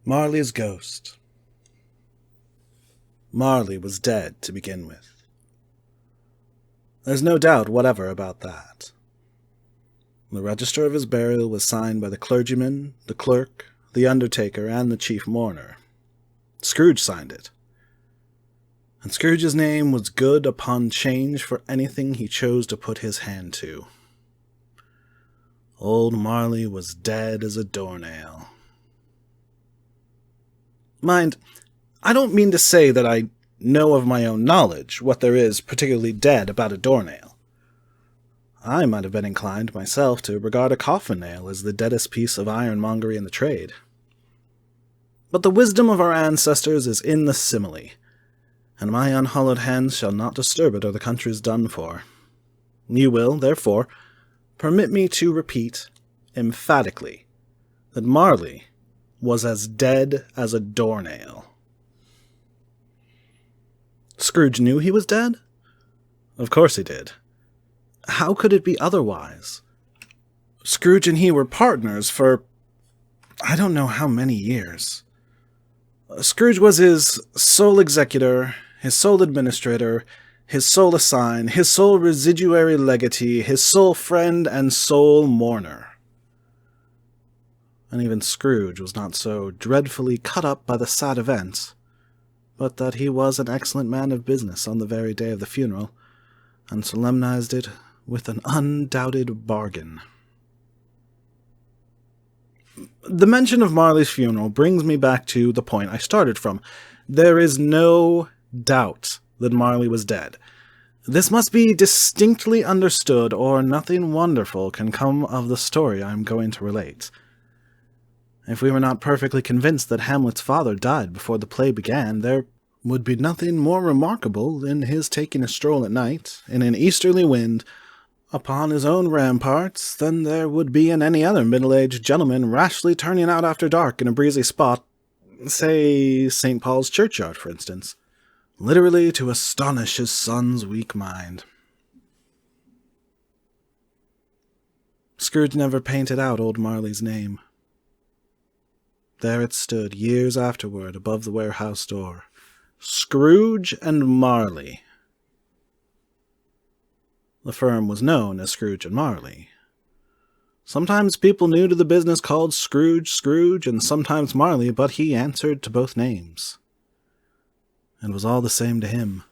Marley's ghost. Marley was dead to begin with. There's no doubt whatever about that. The register of his burial was signed by the clergyman, the clerk, the undertaker, and the chief mourner. Scrooge signed it. And Scrooge's name was good upon change for anything he chose to put his hand to. Old Marley was dead as a doornail. Mind, I don't mean to say that I know of my own knowledge what there is particularly dead about a doornail. I might have been inclined myself to regard a coffin nail as the deadest piece of ironmongery in the trade. But the wisdom of our ancestors is in the simile, and my unhallowed hands shall not disturb it or the country's done for. You will, therefore, permit me to repeat, emphatically, that Marley was as dead as a doornail. Scrooge knew he was dead? Of course he did. How could it be otherwise? Scrooge and he were partners for I don't know how many years. Scrooge was his sole executor, his sole administrator, his sole assign, his sole residuary legatee, his sole friend and sole mourner. And even Scrooge was not so dreadfully cut up by the sad event, but that he was an excellent man of business on the very day of the funeral, and solemnized it with an undoubted bargain. The mention of Marley's funeral brings me back to the point I started from. There is no doubt that Marley was dead. This must be distinctly understood, or nothing wonderful can come of the story I am going to relate. If we were not perfectly convinced that Hamlet's father died before the play began, there would be nothing more remarkable in his taking a stroll at night, in an easterly wind, upon his own ramparts, than there would be in any other middle-aged gentleman rashly turning out after dark in a breezy spot, say St. Paul's churchyard, for instance, literally to astonish his son's weak mind. Scrooge never painted out old Marley's name. There it stood, years afterward, above the warehouse door. Scrooge and Marley. The firm was known as Scrooge and Marley. Sometimes people new to the business called Scrooge, and sometimes Marley, but he answered to both names. It was all the same to him.